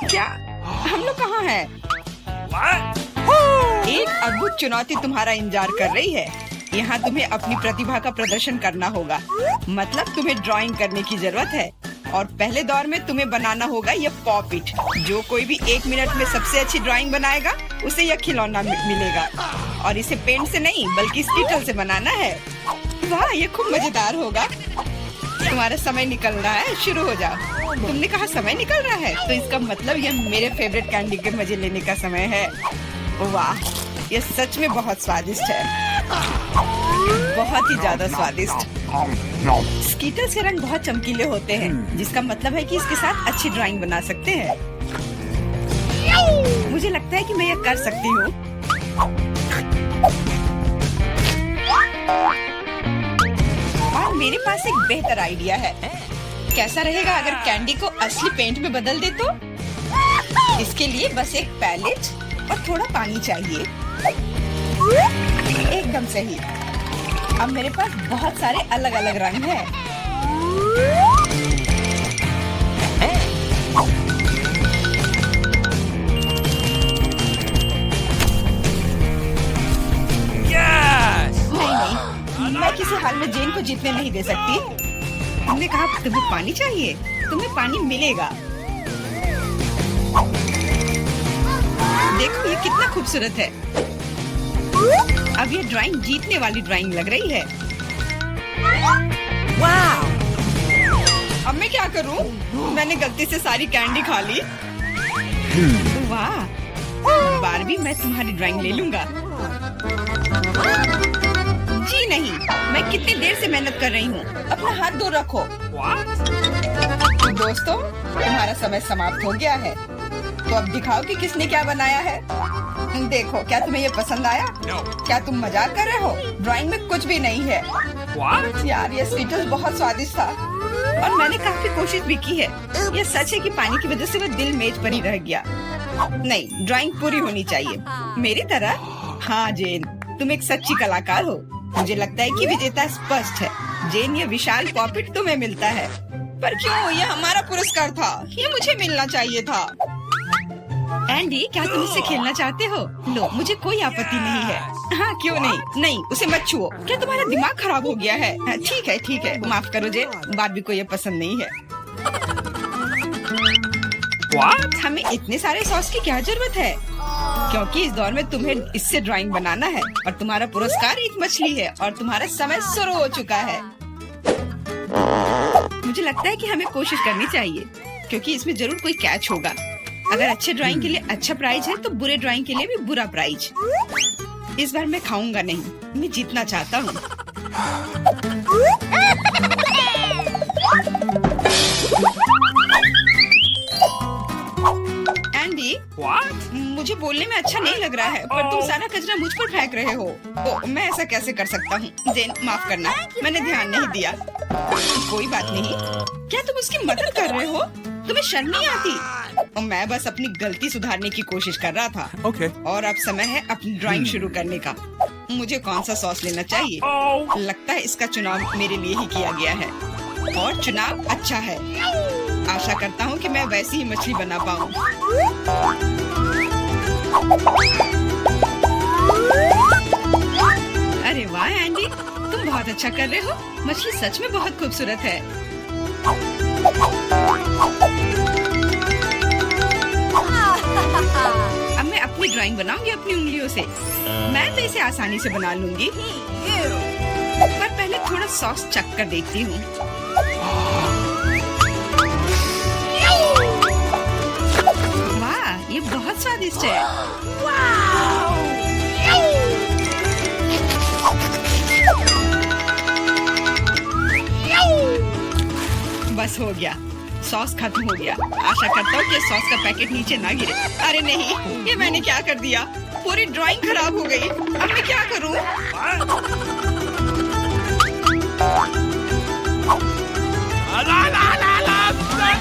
क्या हम लोग कहाँ हैं? एक अद्भुत चुनौती तुम्हारा इंतजार कर रही है। यहाँ तुम्हें अपनी प्रतिभा का प्रदर्शन करना होगा। मतलब तुम्हें ड्राइंग करने की जरूरत है और पहले दौर में तुम्हें बनाना होगा ये पॉपिट। जो कोई भी 1 मिनट में सबसे अच्छी ड्राइंग बनाएगा उसे यह खिलौना मिलेगा और इसे पेंट से नहीं बल्कि स्कीटल से बनाना है। वाह, ये खूब मजेदार होगा। तुम्हारा समय निकल रहा है, शुरू हो जाओ। तुमने कहा समय निकल रहा है, तो इसका मतलब यह मेरे फेवरेट कैंडी के मजे लेने का समय है। वाह, ये सच में बहुत स्वादिष्ट है, बहुत ही ज्यादा स्वादिष्ट। स्कीटल्स के रंग बहुत चमकीले होते हैं, जिसका मतलब है कि इसके साथ अच्छी ड्राइंग बना सकते हैं। मुझे लगता है कि मैं यह कर सकती हूँ। और मेरे पास एक बेहतर आइडिया है। कैसा रहेगा अगर कैंडी को असली पेंट में बदल दे तो? इसके लिए बस एक पैलेट और थोड़ा पानी चाहिए। एकदम सही। अब मेरे पास बहुत सारे अलग अलग रंग हैं। नहीं, मैं किसी हाल में जेन को जीतने नहीं दे सकती। तुमने कहा तुम्हें पानी चाहिए, तुम्हें पानी मिलेगा। देखो ये कितना खूबसूरत है। अब ये ड्राइंग जीतने वाली ड्राइंग लग रही है। वाह! अब मैं क्या करूं? मैंने गलती से सारी कैंडी खा ली। वाह! बारबी, मैं तुम्हारी ड्राइंग ले लूंगा। जी नहीं, मैं कितनी देर से मेहनत कर रही हूँ। अपना हाथ दूर रखो। दोस्तों, तुम्हारा समय समाप्त हो गया है। तो अब दिखाओ कि किसने क्या बनाया है। देखो, क्या तुम्हें ये पसंद आया? क्या तुम मजाक कर रहे हो? ड्राइंग में कुछ भी नहीं है। यार, ये स्कीटल्स बहुत स्वादिष्ट था और मैंने काफी कोशिश भी की है। ये सच है कि पानी की वजह से वह दिल मेज पर ही रह गया। नहीं, ड्राइंग पूरी होनी चाहिए मेरी तरह। हाँ जेन, तुम एक सच्ची कलाकार हो। मुझे लगता है कि विजेता स्पष्ट है। जेन, ये विशाल पॉपिट तुम्हें मिलता है। पर क्यों? ये हमारा पुरस्कार था, ये मुझे मिलना चाहिए था। एंडी, क्या तुम इससे खेलना चाहते हो? लो, मुझे कोई आपत्ति नहीं है। हाँ, क्यों नहीं? नहीं, उसे मत छुओ। क्या तुम्हारा दिमाग खराब हो गया है? ठीक है, ठीक है, माफ करो जेन, बारबी को ये पसंद नहीं है। हमें इतने सारे सॉस की क्या जरूरत है? क्योंकि इस दौर में तुम्हें इससे ड्राइंग बनाना है और तुम्हारा पुरस्कार एक मछली है और तुम्हारा समय शुरू हो चुका है। मुझे लगता है कि हमें कोशिश करनी चाहिए, क्योंकि इसमें जरूर कोई कैच होगा। अगर अच्छे ड्राइंग के लिए अच्छा प्राइज है तो बुरे ड्राइंग के लिए भी बुरा प्राइज। इस बार मैं खाऊंगा नहीं, मैं जीतना चाहता हूँ। एंडी, मुझे बोलने में अच्छा नहीं लग रहा है, पर तुम सारा कचरा मुझ पर फेंक रहे हो। तो मैं ऐसा कैसे कर सकता हूँ? जेन, माफ करना, मैंने ध्यान नहीं दिया। कोई बात नहीं। क्या तुम उसकी मदद कर रहे हो? तुम्हें शर्म नहीं आती? और मैं बस अपनी गलती सुधारने की कोशिश कर रहा था। और अब समय है अपनी ड्राइंग शुरू करने का। मुझे कौन सा सॉस लेना चाहिए? लगता है इसका चुनाव मेरे लिए ही किया गया है और चुनाव अच्छा है। आशा करता हूँ कि मैं वैसी ही मछली बना पाऊँ। अरे वाह एंडी, तुम बहुत अच्छा कर रहे हो। मछली सच में बहुत खूबसूरत है। अब मैं अपनी ड्राइंग बनाऊंगी अपनी उंगलियों से। मैं तो इसे आसानी से बना लूंगी, पर पहले थोड़ा सॉस चख कर देखती हूँ। वाह, ये बहुत स्वादिष्ट है। बस हो गया, सॉस खत्म हो गया। आशा करता हूँ कि सॉस का पैकेट नीचे ना गिरे। अरे नहीं, ये मैंने क्या कर दिया? पूरी ड्राइंग खराब हो गई। अब मैं क्या करूँ?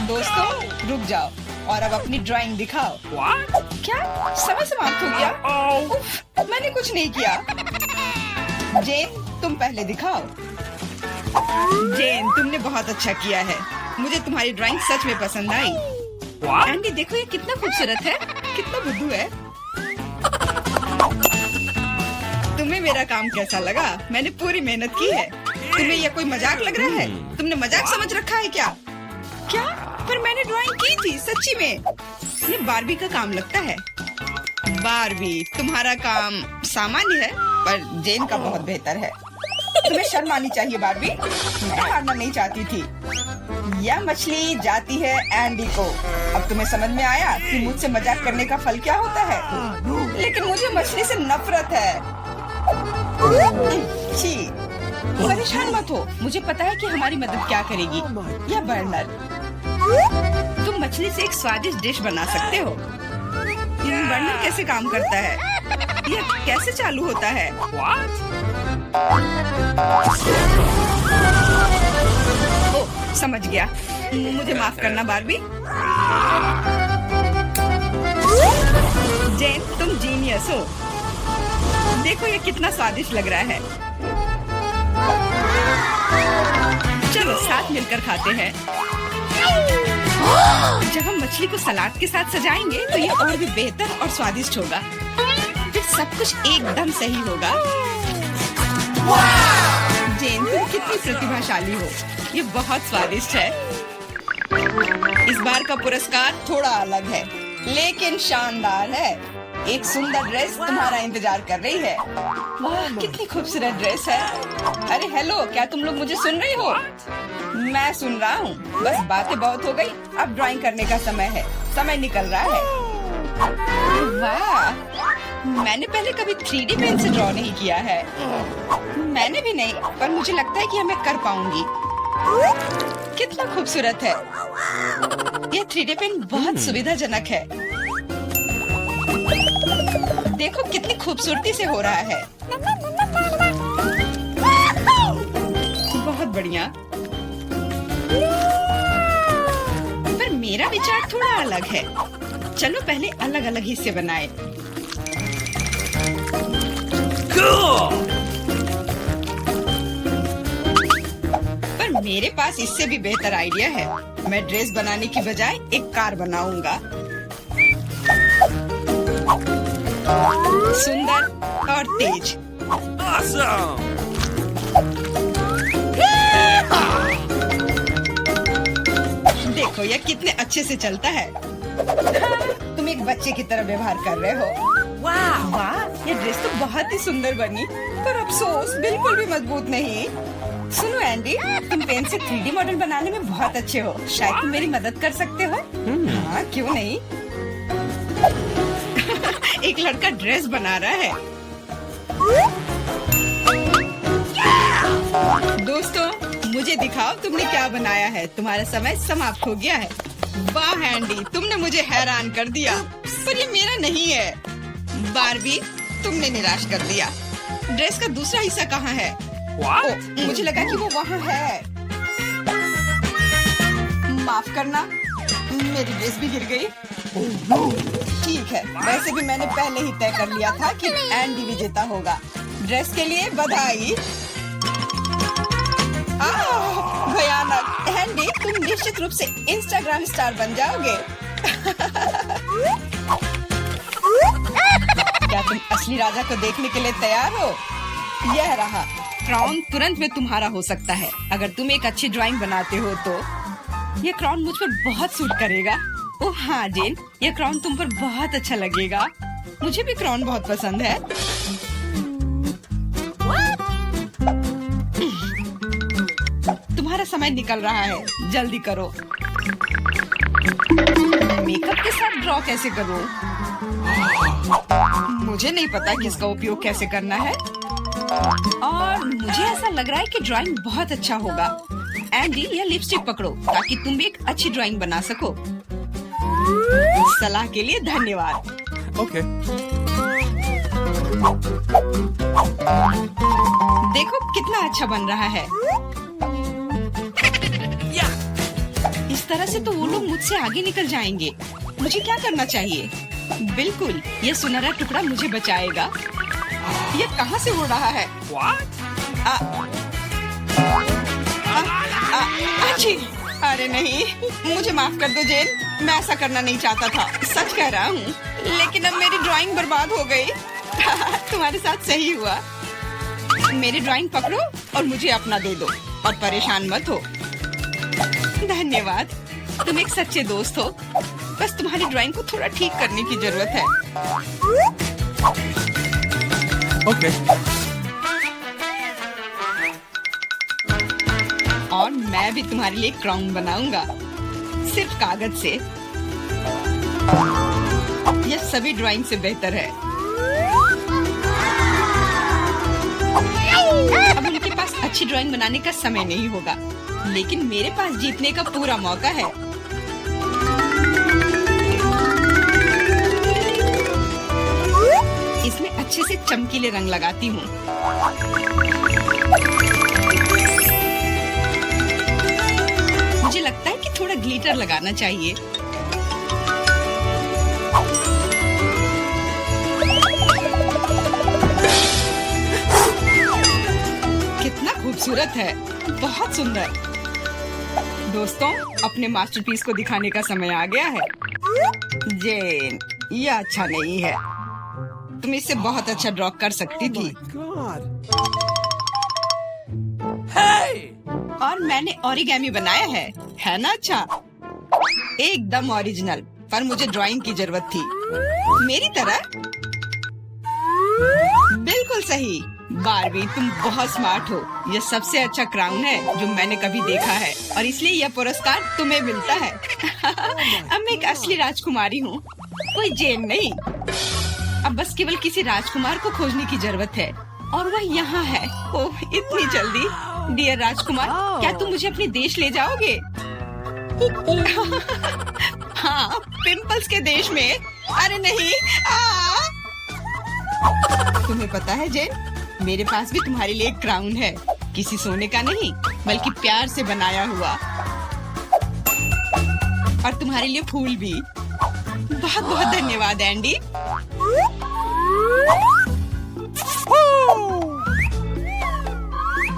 दोस्तों, रुक जाओ और अब अपनी ड्राइंग दिखाओ। क्या समय समाप्त हो गया? उफ, मैंने कुछ नहीं किया। जेन, तुम पहले दिखाओ। जेन, तुमने बहुत अच्छा किया है। मुझे तुम्हारी ड्राइंग सच में पसंद आई। एंडी देखो ये कितना खूबसूरत है, कितना बुद्धू है। तुम्हें मेरा काम कैसा लगा? मैंने पूरी मेहनत की है। तुम्हें यह कोई मजाक लग रहा है? तुमने मजाक समझ रखा है क्या? क्या? पर मैंने ड्राइंग की थी सच्ची में। ये बारबी का काम लगता है। बारबी, तुम्हारा काम सामान्य है पर जेन का बहुत बेहतर है। तुम्हें शर्म आनी चाहिए बारबी। मैं हारना नहीं चाहती थी। यह मछली जाती है एंडी को। अब तुम्हें समझ में आया कि मुझसे मजाक करने का फल क्या होता है। लेकिन मुझे मछली से नफरत है। छी, परेशान मत हो। मुझे पता है कि हमारी मदद क्या करेगी। यह बर्नर, तुम मछली से एक स्वादिष्ट डिश बना सकते हो। बर्नर कैसे काम करता है? यह कैसे चालू होता है? ओह, समझ गया। मुझे माफ करना बारबी। जेन, तुम जीनियस हो। देखो ये कितना स्वादिष्ट लग रहा है। चलो साथ मिलकर खाते हैं। जब हम मछली को सलाद के साथ सजाएंगे तो ये और भी बेहतर और स्वादिष्ट होगा। फिर सब कुछ एकदम सही होगा। जेन, तुम कितनी प्रतिभाशाली हो। ये बहुत स्वादिष्ट है। इस बार का पुरस्कार थोड़ा अलग है लेकिन शानदार है। एक सुंदर ड्रेस तुम्हारा इंतजार कर रही है। वाह, कितनी खूबसूरत ड्रेस है। अरे हेलो, क्या तुम लोग मुझे सुन रही हो? मैं सुन रहा हूँ। बस बातें बहुत हो गई, अब ड्राइंग करने का समय है। समय निकल रहा है। वाह, मैंने पहले कभी 3D पेन से ड्रॉ नहीं किया है। मैंने भी नहीं, पर मुझे लगता है कि मैं कर पाऊंगी। कितना खूबसूरत है। यह 3D पेन बहुत सुविधाजनक है। देखो कितनी खूबसूरती से हो रहा है। बहुत बढ़िया। पर मेरा विचार थोड़ा अलग है। चलो पहले अलग अलग हिस्से बनाए। पर मेरे पास इससे भी बेहतर आइडिया है। मैं ड्रेस बनाने की बजाय एक कार बनाऊंगा। सुंदर और तेज। Awesome! देखो यह कितने अच्छे से चलता है। तुम एक बच्चे की तरह व्यवहार कर रहे हो। वाह वाह, ये ड्रेस तो बहुत ही सुंदर बनी, पर अफसोस बिल्कुल भी मजबूत नहीं। सुनो एंडी, तुम पेन से 3D मॉडल बनाने में बहुत अच्छे हो। शायद तुम मेरी मदद कर सकते हो। हाँ, क्यों नहीं। एक लड़का ड्रेस बना रहा है। दोस्तों, मुझे दिखाओ तुमने क्या बनाया है। तुम्हारा समय समाप्त हो गया है। वाह एंडी, तुमने मुझे हैरान कर दिया। पर ये मेरा नहीं है। बारबी, तुमने निराश कर दिया। ड्रेस का दूसरा हिस्सा कहाँ है? ओ, मुझे लगा कि वो वहाँ है। माफ करना, मेरी ड्रेस भी गिर गई। ठीक है, वैसे भी मैंने पहले ही तय कर लिया था कि एंडी विजेता होगा। ड्रेस के लिए बधाई। भयानक। एंडी, तुम निश्चित रूप से इंस्टाग्राम स्टार बन जाओगे। क्या तुम असली राजा को देखने के लिए तैयार हो? यह रहा क्राउन। तुरंत में तुम्हारा हो सकता है अगर तुम एक अच्छी ड्राइंग बनाते हो तो। यह क्राउन मुझ पर बहुत सूट करेगा। ओह हाँ जेन, यह क्राउन तुम पर बहुत अच्छा लगेगा। मुझे भी क्राउन बहुत पसंद है। तुम्हारा समय निकल रहा है, जल्दी करो। मेकअप के साथ ड्रॉ कैसे करूं? मुझे नहीं पता कि इसका उपयोग कैसे करना है। और मुझे ऐसा लग रहा है कि ड्राइंग बहुत अच्छा होगा। एंडी, यह लिपस्टिक पकड़ो ताकि तुम भी एक अच्छी ड्राइंग बना सको। सलाह के लिए धन्यवाद। Okay. देखो कितना अच्छा बन रहा है। इस तरह से तो वो लोग मुझसे आगे निकल जाएंगे। मुझे क्या करना चाहिए? बिल्कुल, ये सुनहरा टुकड़ा मुझे बचाएगा। ये कहाँ से उड़ रहा है? What? अच्छी, अरे नहीं, मुझे माफ कर दो जेन, मैं ऐसा करना नहीं चाहता था, सच कह रहा हूँ। लेकिन अब मेरी ड्राइंग बर्बाद हो गई। तुम्हारे साथ सही हुआ। मेरी ड्राइंग पकड़ो और मुझे अपना दे दो और परेशान मत हो। धन्यवाद, तुम एक सच्चे दोस्त हो। बस तुम्हारी ड्राइंग को थोड़ा ठीक करने की जरूरत है। Okay. और मैं भी तुम्हारे लिए क्राउन बनाऊंगा, सिर्फ कागज से। यह सभी ड्राइंग से बेहतर है। अब उनके पास अच्छी ड्राइंग बनाने का समय नहीं होगा, लेकिन मेरे पास जीतने का पूरा मौका है। इसमें अच्छे से चमकीले रंग लगाती हूँ। मुझे लगता है कि थोड़ा ग्लिटर लगाना चाहिए। कितना खूबसूरत है, बहुत सुंदर। दोस्तों, अपने मास्टरपीस को दिखाने का समय आ गया है। जेन, यह अच्छा नहीं है। तुम इससे बहुत अच्छा ड्रॉ कर सकती थी। और मैंने ओरिगेमी बनाया है ना? अच्छा, एकदम ओरिजिनल। पर मुझे ड्राइंग की जरूरत थी, मेरी तरह। बिल्कुल सही। बारबी, तुम बहुत स्मार्ट हो। यह सबसे अच्छा क्राउन है जो मैंने कभी देखा है, और इसलिए यह पुरस्कार तुम्हें मिलता है। अब मैं एक असली राजकुमारी हूँ, कोई जेन नहीं। अब बस केवल किसी राजकुमार को खोजने की जरूरत है, और वह यहाँ है। ओह, इतनी जल्दी। डियर राजकुमार, क्या तुम मुझे अपने देश ले जाओगे? हाँ, पिंपल्स के देश में। अरे नहीं। तुम्हें पता है जेन, मेरे पास भी तुम्हारे लिए एक क्राउन है। किसी सोने का नहीं, बल्कि प्यार से बनाया हुआ। और तुम्हारे लिए फूल भी। बहुत बहुत धन्यवाद एंडी।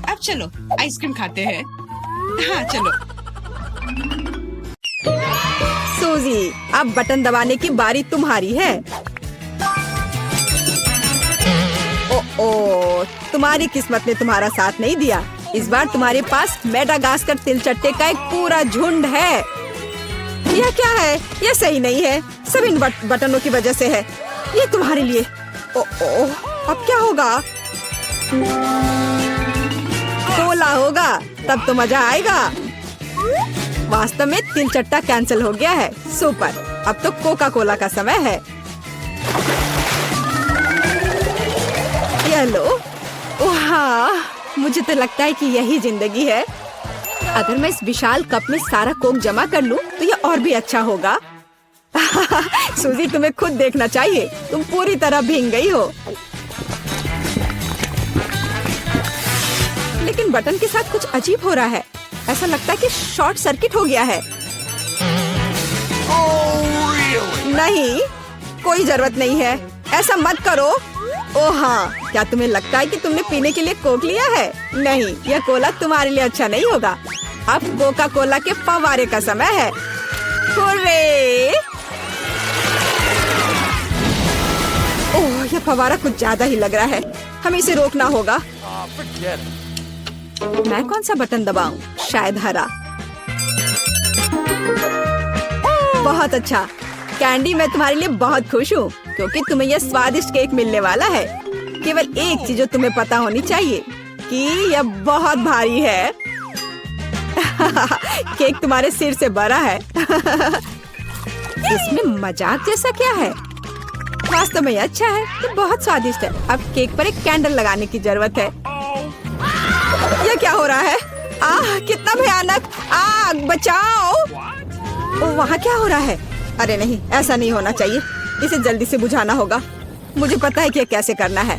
अब चलो आइसक्रीम खाते हैं। हाँ चलो। सूजी, अब बटन दबाने की बारी तुम्हारी है। ओ, तुम्हारी किस्मत ने तुम्हारा साथ नहीं दिया। इस बार तुम्हारे पास मेडागास्कर तिलचट्टे का एक पूरा झुंड है। यह क्या है? यह सही नहीं है। सब इन बटनों की वजह से है। ये तुम्हारे लिए। अब क्या होगा? कोला होगा, तब तो मजा आएगा। वास्तव में तिलचट्टा कैंसिल हो गया है। सुपर, अब तो कोका कोला का समय है। ये लो। हाँ, मुझे तो लगता है कि यही जिंदगी है। अगर मैं इस विशाल कप में सारा कोक जमा कर लूं, तो ये और भी अच्छा होगा। सूजी, तुम्हें खुद देखना चाहिए, तुम पूरी तरह भीग गई हो। लेकिन बटन के साथ कुछ अजीब हो रहा है। ऐसा लगता है कि शॉर्ट सर्किट हो गया है। नहीं, कोई जरूरत नहीं है, ऐसा मत करो। ओह हाँ, क्या तुम्हें लगता है कि तुमने पीने के लिए कोक लिया है? नहीं, यह कोला तुम्हारे लिए अच्छा नहीं होगा। अब कोका कोला के फव्वारे का समय है। हुर्रे! ओह, यह फव्वारा कुछ ज्यादा ही लग रहा है। हमें इसे रोकना होगा। मैं कौन सा बटन दबाऊं? शायद हरा। बहुत अच्छा कैंडी, मैं तुम्हारे लिए बहुत खुश हूँ, क्योंकि तुम्हें यह स्वादिष्ट केक मिलने वाला है। केवल एक चीज जो तुम्हें पता होनी चाहिए कि यह बहुत भारी है। केक तुम्हारे सिर से बड़ा है। इसमें मजाक जैसा क्या है? वास्तव में अच्छा है, तो बहुत स्वादिष्ट है। अब केक पर एक कैंडल लगाने की जरूरत है। यह क्या हो रहा है? आह, कितना भयानक! आग, बचाओ! वहाँ क्या हो रहा है? अरे नहीं, ऐसा नहीं होना चाहिए। इसे जल्दी से बुझाना होगा। मुझे पता है कि यह कैसे करना है।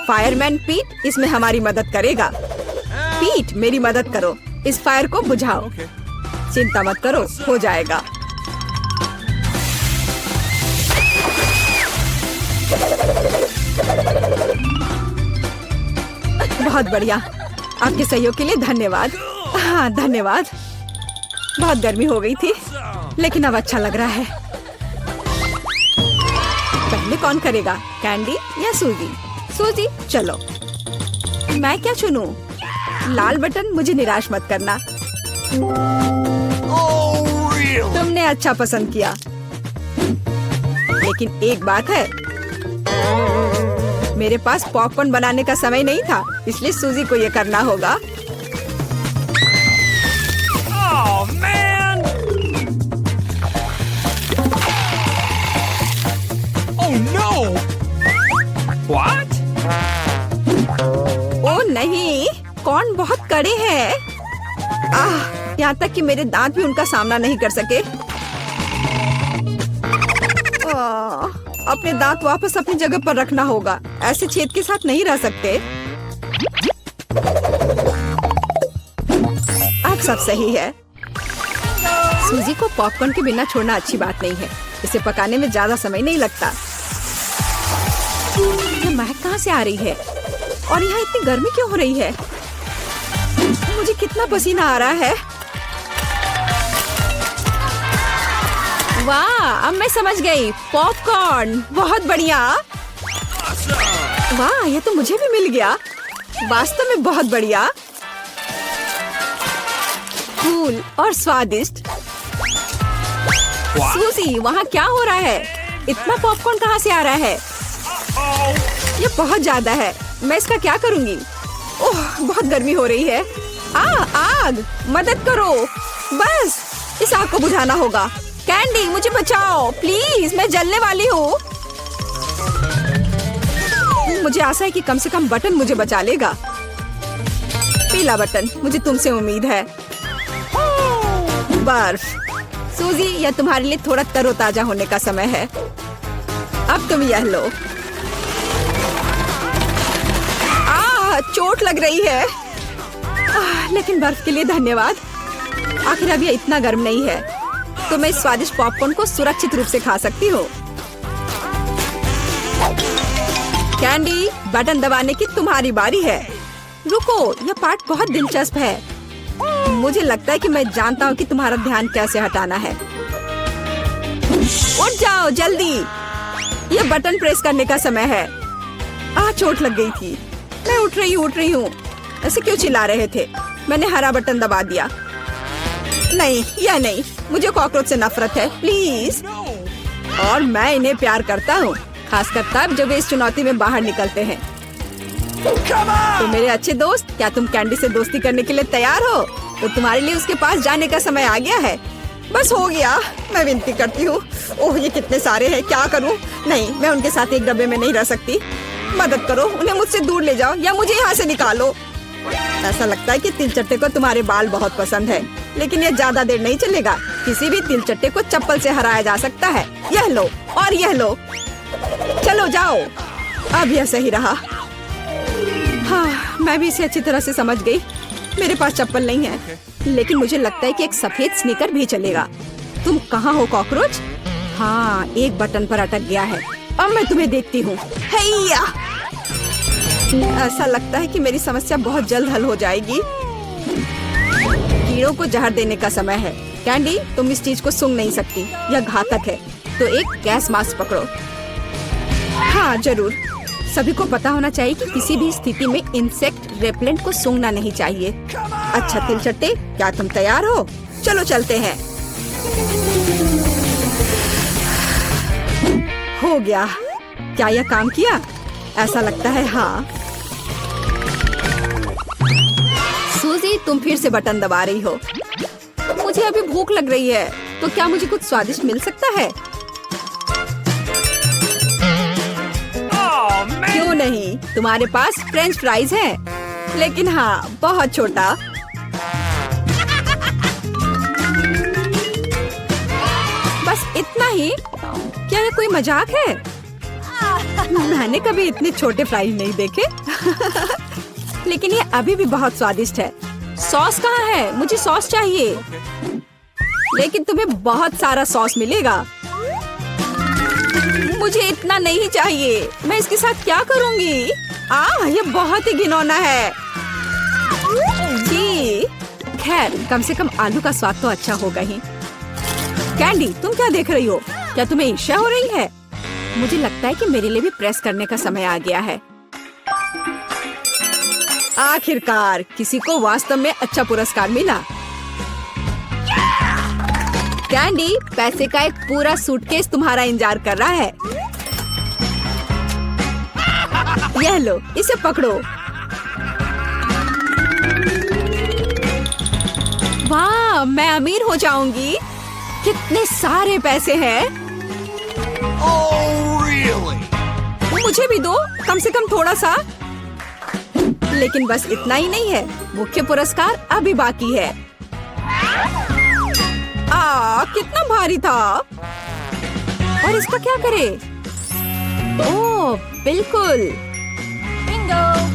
फायरमैन पीट इसमें हमारी मदद करेगा। पीट, मेरी मदद करो, इस फायर को बुझाओ। चिंता मत करो, हो जाएगा। बहुत बढ़िया। आपके सहयोग के लिए धन्यवाद। हाँ, धन्यवाद। बहुत गर्मी हो गई थी, लेकिन अब अच्छा लग रहा है। पहले कौन करेगा, कैंडी या सूजी? सूजी, चलो। मैं क्या चुनूं? लाल बटन, मुझे निराश मत करना। तुमने अच्छा पसंद किया, लेकिन एक बात है, मेरे पास पॉपकॉर्न बनाने का समय नहीं था, इसलिए सूजी को ये करना होगा। Oh, man! Oh, no! What? ओ नहीं, कौन बहुत कड़े हैं। यहाँ तक कि मेरे दांत भी उनका सामना नहीं कर सके। अपने दांत वापस अपनी जगह पर रखना होगा, ऐसे छेद के साथ नहीं रह सकते। अब सब सही है। सूजी को पॉपकॉर्न के बिना छोड़ना अच्छी बात नहीं है, इसे पकाने में ज्यादा समय नहीं लगता। ये महक कहाँ से आ रही है और यहाँ इतनी गर्मी क्यों हो रही है? मुझे कितना पसीना आ रहा है। वाह, अब मैं समझ गई, पॉपकॉर्न, बहुत बढ़िया। वाह, ये तो मुझे भी मिल गया, वास्तव में बहुत बढ़िया, कूल और स्वादिष्ट। सूजी, वहाँ क्या हो रहा है? इतना पॉपकॉर्न कहाँ से आ रहा है? ये बहुत ज्यादा है, मैं इसका क्या करूँगी? ओह, बहुत गर्मी हो रही है। आग, मदद करो, बस इस आग को बुझाना होगा। कैंडी, मुझे बचाओ प्लीज, मैं जलने वाली हूँ। मुझे आशा है कि कम से कम बटन मुझे बचा लेगा। पीला बटन, मुझे तुमसे उम्मीद है। बर्फ। सूजी, यह तुम्हारे लिए थोड़ा तरोताजा होने का समय है। अब तुम यह लो। चोट लग रही है, लेकिन बर्फ के लिए धन्यवाद। आखिर अब यह इतना गर्म नहीं है, तो मैं इस स्वादिष्ट पॉपकॉर्न को सुरक्षित रूप से खा सकती हूँ। कैंडी, बटन दबाने की तुम्हारी बारी है। रुको, यह पार्ट बहुत दिलचस्प है। मुझे लगता है कि मैं जानता हूँ कि तुम्हारा ध्यान कैसे हटाना है। उठ जाओ जल्दी, यह बटन प्रेस करने का समय है। चोट लग गई थी। मैं उठ रही हूँ। ऐसे क्यों चिल्ला रहे थे? मैंने हरा बटन दबा दिया। नहीं, यह नहीं, मुझे कॉकरोच से नफरत है, प्लीज। और मैं इन्हें प्यार करता हूँ, खासकर तब जब वे इस चुनौती में बाहर निकलते हैं। तो मेरे अच्छे दोस्त, क्या तुम कैंडी से दोस्ती करने के लिए तैयार हो? तो तुम्हारे लिए उसके पास जाने का समय आ गया है। बस हो गया, मैं विनती करती हूँ। ओह, ये कितने सारे हैं, क्या करूँ? नहीं, मैं उनके साथ एक डब्बे में नहीं रह सकती। मदद करो, उन्हें मुझसे दूर ले जाओ या मुझे यहाँ से निकालो। ऐसा लगता है कि तिलचट्टे को तुम्हारे बाल बहुत पसंद है, लेकिन यह ज्यादा देर नहीं चलेगा। किसी भी तिलचट्टे को चप्पल से हराया जा सकता है। यह लो और यह लो, चलो जाओ। अब यह सही रहा। हाँ, मैं भी इसे अच्छी तरह से समझ गई। मेरे पास चप्पल नहीं है, लेकिन मुझे लगता है कि एक सफेद स्नीकर भी चलेगा। तुम कहाँ हो कॉकरोच? हाँ, एक बटन पर अटक गया है। अब मैं तुम्हें देखती हूँ। हैया! ऐसा लगता है कि मेरी समस्या बहुत जल्द हल हो जाएगी। कीड़ों को जहर देने का समय है। कैंडी, तुम इस चीज को सूंघ नहीं सकती, यह घातक है। तो एक गैस मास्क पकड़ो। हाँ जरूर, सभी को पता होना चाहिए कि किसी भी स्थिति में इंसेक्ट रेपेलेंट को सूंघना नहीं चाहिए। अच्छा तिलचट्टे, क्या तुम तैयार हो? चलो चलते हैं। हो गया। क्या यह काम किया? ऐसा लगता है हाँ। सूजी, तुम फिर से बटन दबा रही हो। मुझे अभी भूख लग रही है, तो क्या मुझे कुछ स्वादिष्ट मिल सकता है? क्यों नहीं, तुम्हारे पास फ्रेंच फ्राइज है, लेकिन हाँ, बहुत छोटा। बस इतना ही? क्या ये कोई मजाक है? मैंने कभी इतने छोटे फ्राइज नहीं देखे। लेकिन ये अभी भी बहुत स्वादिष्ट है। सॉस कहाँ है? मुझे सॉस चाहिए। लेकिन तुम्हें बहुत सारा सॉस मिलेगा। मुझे इतना नहीं चाहिए। मैं इसके साथ क्या करूँगी? ये बहुत ही घिनौना है। जी, खैर कम से कम आलू का स्वाद तो अच्छा होगा ही। कैंडी, तुम क्या देख रही हो? क्या तुम्हें ईर्ष्या हो रही है? मुझे लगता है कि मेरे लिए भी प्रेस करने का समय आ गया है। आखिरकार किसी को वास्तव में अच्छा पुरस्कार मिला। कैंडी, पैसे का एक पूरा सूटकेस तुम्हारा इंतजार कर रहा है। यह लो, इसे पकड़ो। वाह, मैं अमीर हो जाऊंगी। कितने सारे पैसे हैं। Oh, really? मुझे भी दो, कम से कम थोड़ा सा। लेकिन बस इतना ही नहीं है, मुख्य पुरस्कार अभी बाकी है। कितना भारी था। और इसका क्या करे? ओह, बिल्कुल।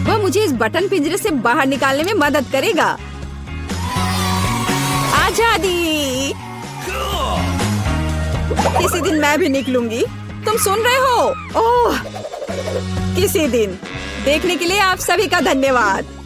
वह मुझे इस बटन पिंजरे से बाहर निकालने में मदद करेगा। आजादी। किसी दिन मैं भी निकलूंगी। तुम सुन रहे हो? ओह, किसी दिन। देखने के लिए आप सभी का धन्यवाद।